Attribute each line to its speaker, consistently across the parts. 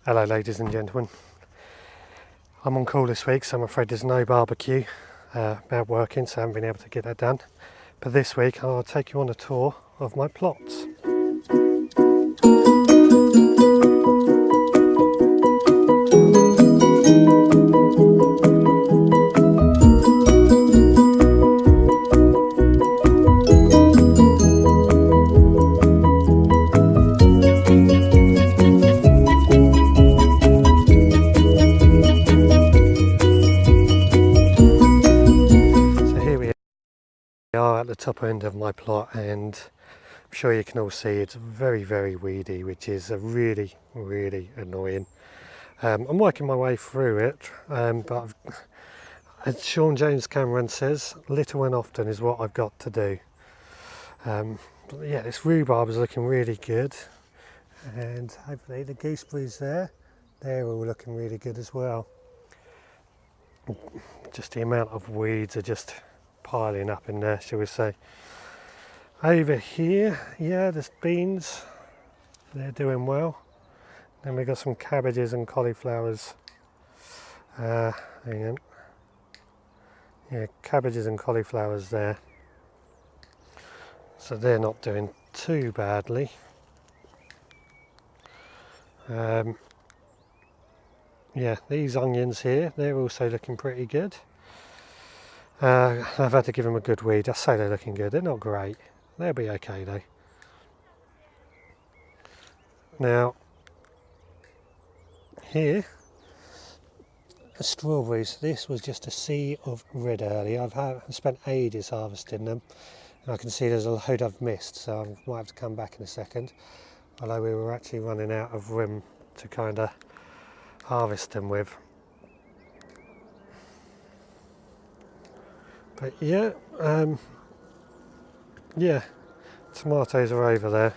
Speaker 1: Hello ladies and gentlemen, I'm on call this week, so I'm afraid there's no barbecue out working, so I haven't been able to get that done. But this week I'll take you on a tour of my plots. Are at the top end of my plot, and I'm sure you can all see it's very weedy, which is really annoying. I'm working my way through it, but as Sean James Cameron says, little and often is what I've got to do. But yeah, this rhubarb is looking really good, and hopefully the gooseberries they're all looking really good as well. Just the amount of weeds are just piling up in there, shall we say. Over here, yeah, there's beans, they're doing well. Then we've got some cabbages and cauliflowers. Hang on. Yeah, cabbages and cauliflowers there. So they're not doing too badly. Yeah, these onions here, they're also looking pretty good. I've had to give them a good weed. I say they're looking good. They're not great. They'll be okay though. Now, here, strawberries. This was just a sea of red earlier. I've spent ages harvesting them, and I can see there's a load I've missed, so I might have to come back in a second. Although we were actually running out of room to kind of harvest them with. But yeah, tomatoes are over there.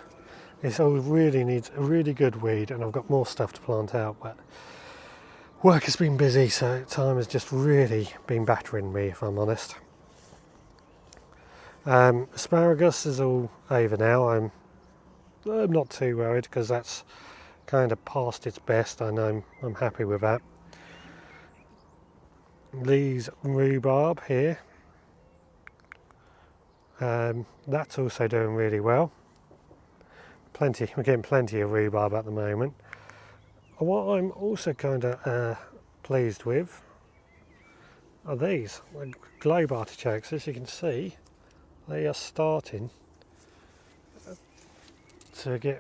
Speaker 1: This all really needs a really good weed, and I've got more stuff to plant out, but work has been busy, so time has just really been battering me, if I'm honest. Asparagus is all over now. I'm not too worried because that's kind of past its best, and I'm happy with that. These rhubarb here, that's also doing really well. We're getting plenty of rhubarb at the moment. What I'm also kind of pleased with are these globe artichokes. As you can see, they are starting to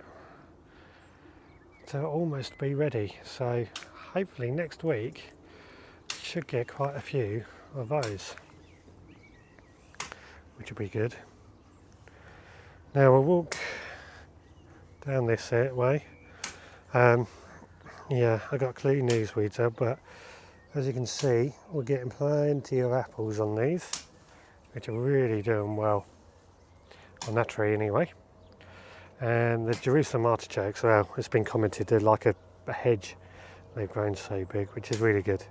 Speaker 1: almost be ready. So hopefully next week should get quite a few of those, which will be good. Now we'll walk down this way. Yeah, I got to clean these weeds up, but as you can see, we're getting plenty of apples on these, which are really doing well on that tree anyway. And the Jerusalem artichokes, well, it's been commented they're like a hedge. They've grown so big, which is really good.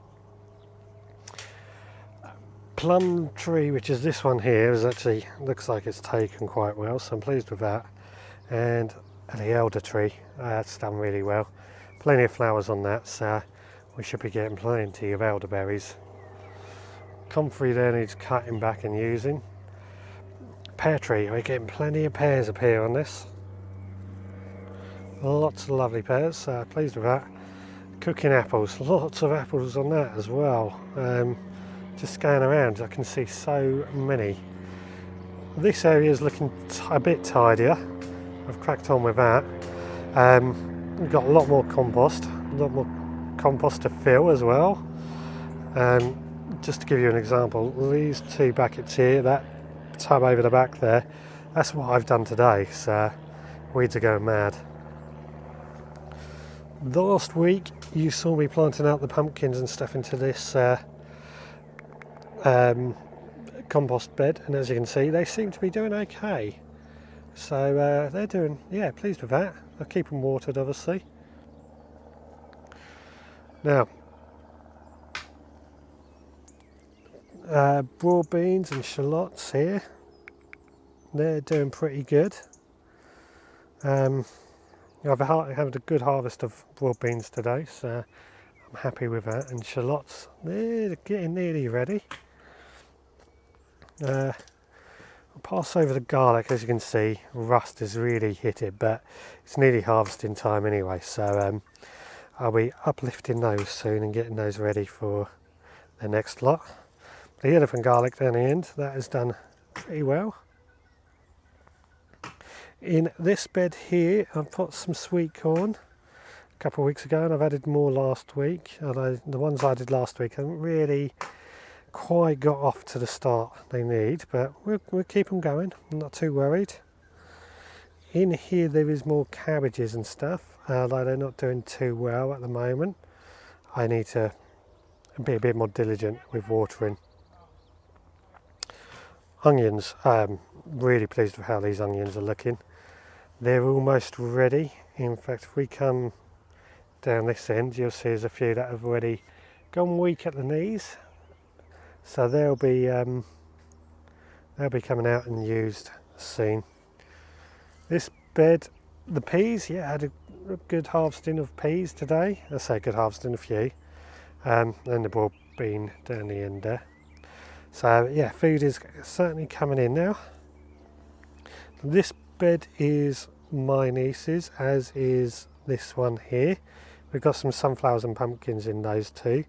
Speaker 1: Plum tree, which is this one here, is actually looks like it's taken quite well, so I'm pleased with that. And the elder tree, that's done really well. Plenty of flowers on that, so we should be getting plenty of elderberries. Comfrey there needs cutting back and using. Pear tree, we're getting plenty of pears up here on this. Lots of lovely pears, so pleased with that. Cooking apples, lots of apples on that as well. Just scanning around, I can see so many. This area is looking a bit tidier. I've cracked on with that. We've got a lot more compost to fill as well. Just to give you an example, these two buckets here, that tub over the back there, that's what I've done today, so weeds are going mad. Last week you saw me planting out the pumpkins and stuff into this compost bed, and as you can see they seem to be doing okay. So they're doing, yeah, pleased with that. I'll keep them watered obviously. Now, broad beans and shallots here, they're doing pretty good. I've had a good harvest of broad beans today, so I'm happy with that. And shallots, they're getting nearly ready. I'll pass over the garlic. As you can see, rust has really hit it, but it's nearly harvesting time anyway, so I'll be uplifting those soon and getting those ready for the next lot. The elephant garlic down the end, that has done pretty well. In this bed here, I've put some sweet corn a couple of weeks ago, and I've added more last week, although the ones I did last week haven't really quite got off to the start they need, but we'll keep them going. I'm not too worried. In here there is more cabbages and stuff, although they're not doing too well at the moment. I need to be a bit more diligent with watering. Onions, I'm really pleased with how these onions are looking. They're almost ready. In fact, if we come down this end, you'll see there's a few that have already gone weak at the knees. So they'll be coming out and used soon. This bed, the peas, yeah, I had a good harvesting of peas today. I say good harvesting, a few. And the broad bean down the end there. So yeah, food is certainly coming in now. This bed is my niece's, as is this one here. We've got some sunflowers and pumpkins in those two,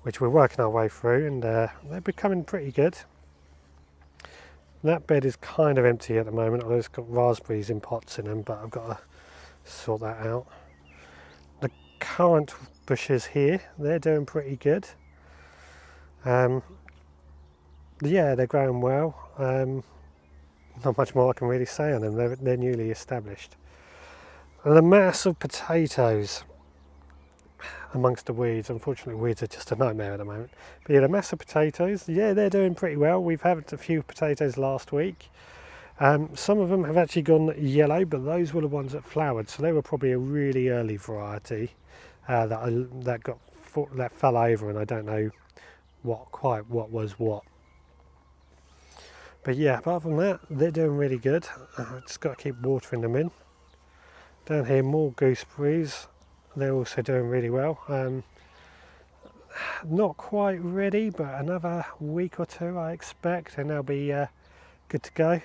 Speaker 1: which we're working our way through, and they're becoming pretty good. That bed is kind of empty at the moment, although it's got raspberries in pots in them, but I've got to sort that out. The currant bushes here, they're doing pretty good. Yeah, they're growing well. Not much more I can really say on them. They're newly established. And the mass of potatoes amongst the weeds. Unfortunately, weeds are just a nightmare at the moment. But yeah, the mass of potatoes, yeah, they're doing pretty well. We've had a few potatoes last week. Some of them have actually gone yellow, but those were the ones that flowered, so they were probably a really early variety that fell over, and I don't know what was what. But yeah, apart from that, they're doing really good. I've just got to keep watering them in. Down here, more gooseberries. They're also doing really well. Not quite ready, but another week or two I expect, and they'll be good to go.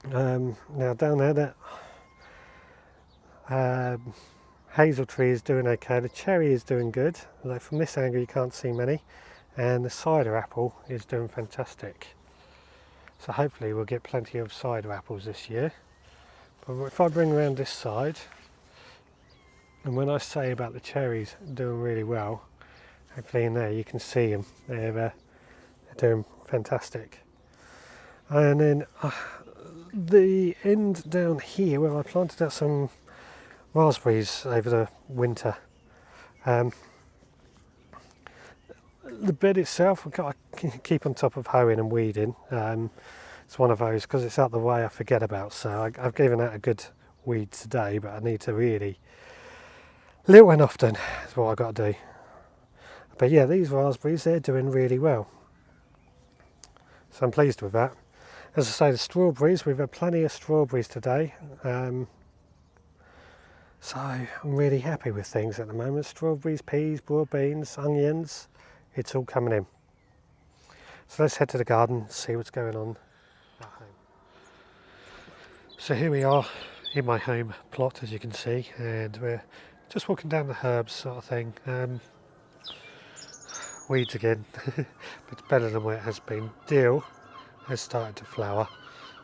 Speaker 1: Now down there, that hazel tree is doing okay. The cherry is doing good, although from this angle you can't see many. And the cider apple is doing fantastic. So hopefully we'll get plenty of cider apples this year. But if I bring around this side, and when I say about the cherries doing really well, hopefully in there you can see them. They're doing fantastic. And then the end down here where I planted out some raspberries over the winter. The bed itself, I've got to keep on top of hoeing and weeding. It's one of those, because it's out the way, I forget about. So I've given that a good weed today, but I need to really, little and often is what I've got to do. But yeah, these raspberries, they're doing really well. So I'm pleased with that. As I say, the strawberries, we've had plenty of strawberries today. So I'm really happy with things at the moment. Strawberries, peas, broad beans, onions. It's all coming in. So let's head to the garden and see what's going on at home. So here we are in my home plot, as you can see, and we're just walking down the herbs sort of thing. Weeds again, but it's better than what it has been. Dill has started to flower.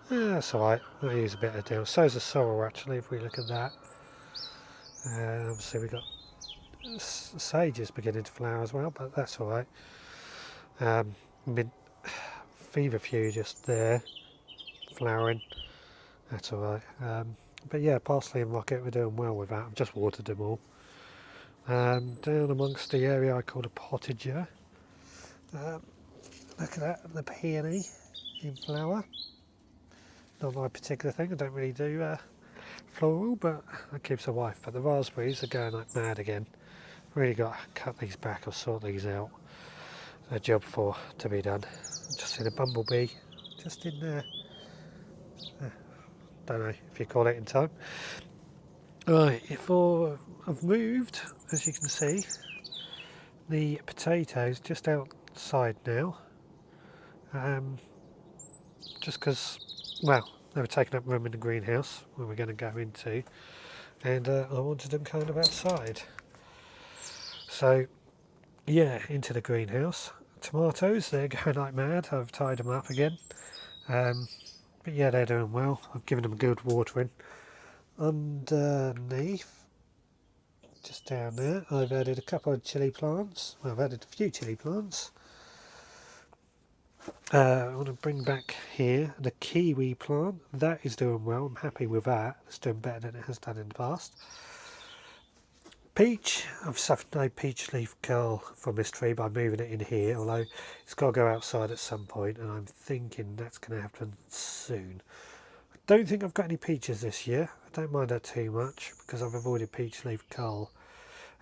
Speaker 1: That's alright, I'll use a bit of dill. So is the sorrel actually, if we look at that. Obviously we've got sage is beginning to flower as well, but that's alright. Feverfew just there, flowering, that's alright. But yeah, parsley and rocket, we're doing well with that. I've just watered them all. Down amongst the area I call a potager. Look at that, the peony in flower. Not my particular thing, I don't really do floral, but that keeps a wife. But the raspberries are going like mad again. Really got to cut these back or sort these out. A job to be done. Just seen a bumblebee just in there. don't know if you call it in time. Right, I've moved, as you can see, the potatoes just outside now, just because, well, they were taking up room in the greenhouse where we're going to go into, and I wanted them kind of outside. So yeah, into the greenhouse. Tomatoes, they're going like mad. I've tied them up again, but yeah, they're doing well. I've given them a good watering. Underneath, just down there, I've added a couple of chilli plants. Well, I've added a few chilli plants. I want to bring back here the kiwi plant. That is doing well. I'm happy with that. It's doing better than it has done in the past. Peach, I've suffered no peach leaf curl from this tree by moving it in here, although it's got to go outside at some point, and I'm thinking that's going to happen soon. I don't think I've got any peaches this year. I don't mind that too much because I've avoided peach leaf curl,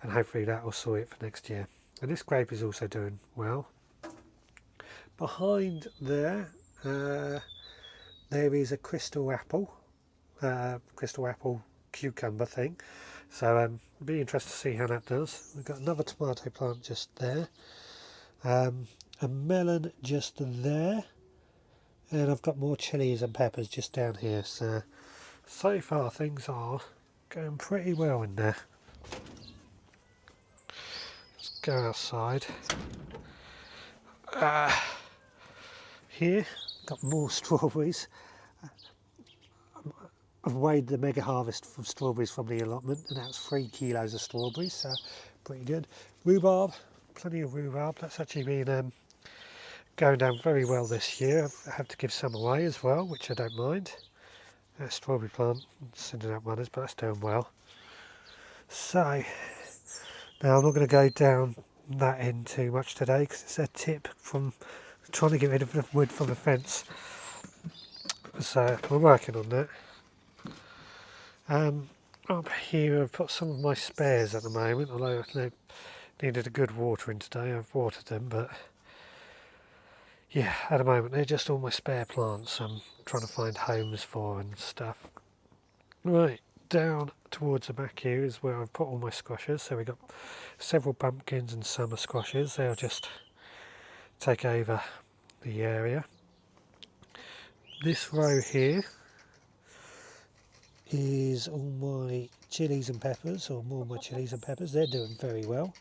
Speaker 1: and hopefully that will sort it for next year. And this grape is also doing well. Behind there, there is a crystal apple cucumber thing. So it'll be interesting to see how that does. We've got another tomato plant just there, a melon just there, and I've got more chilies and peppers just down here. So far things are going pretty well in there. Let's go outside. Here, got more strawberries. I've weighed the mega harvest from strawberries from the allotment, and that's 3 kilos of strawberries, so pretty good. Rhubarb, plenty of rhubarb. That's actually been going down very well this year. I've had to give some away as well, which I don't mind. Strawberry plant, sending out runners, but that's doing well. So, now I'm not going to go down that end too much today because it's a tip from trying to get rid of the wood from the fence. So, we're working on that. Up here I've put some of my spares at the moment, although they needed a good watering today. I've watered them, but yeah, at the moment they're just all my spare plants I'm trying to find homes for and stuff. Right, down towards the back here is where I've put all my squashes. So we've got several pumpkins and summer squashes. They'll just take over the area. This row here is all my chilies and peppers, or more of my chilies and peppers. They're doing very well.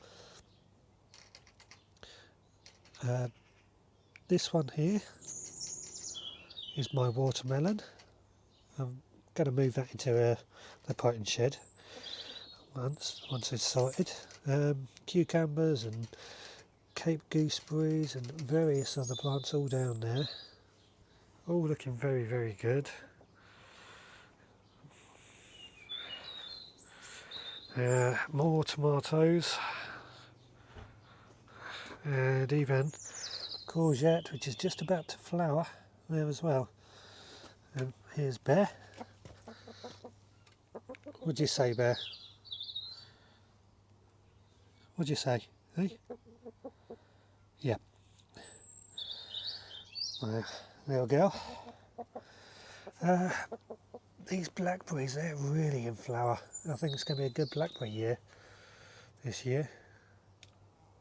Speaker 1: This one here is my watermelon. I'm going to move that into the potting shed once it's sorted. Cucumbers and Cape gooseberries and various other plants all down there. All looking very, very good. More tomatoes, and even courgette, which is just about to flower there as well. And here's Bear. What'd you say, Bear? What'd you say? Hey? Yeah. Little girl. These blackberries, they're really in flower. I think it's going to be a good blackberry year this year,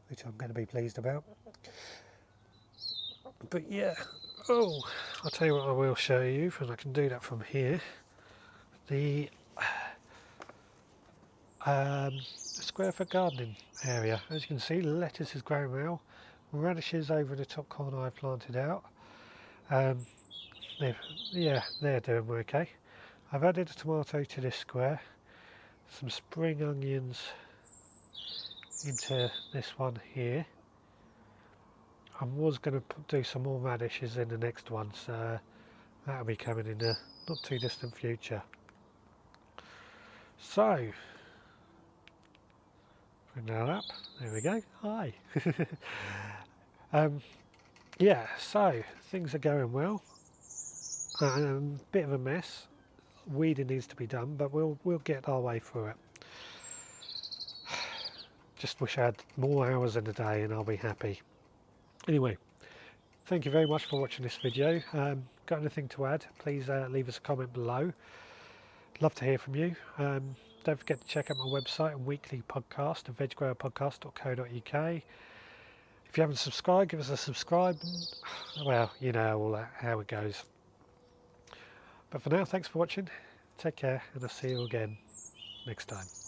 Speaker 1: which I'm going to be pleased about. But yeah, I'll tell you what I will show you, and I can do that from here. The square foot gardening area. As you can see, lettuce is growing well. Radishes over in the top corner I've planted out. They're doing okay. I've added a tomato to this square, some spring onions into this one here. I was going to do some more radishes in the next one, so that'll be coming in the not too distant future. So, bring that up, there we go, hi. Yeah, so things are going well. Bit of a mess. Weeding needs to be done, but we'll get our way through it. Just wish I had more hours in the day and I'll be happy. Anyway, thank you very much for watching this video. got anything to add, please leave us a comment below. Love to hear from you. Don't forget to check out my website and weekly podcast, veggrowerpodcast.co.uk. If you haven't subscribed, give us a subscribe. Well, you know all that, how it goes. But for now, thanks for watching. Take care, and I'll see you again next time.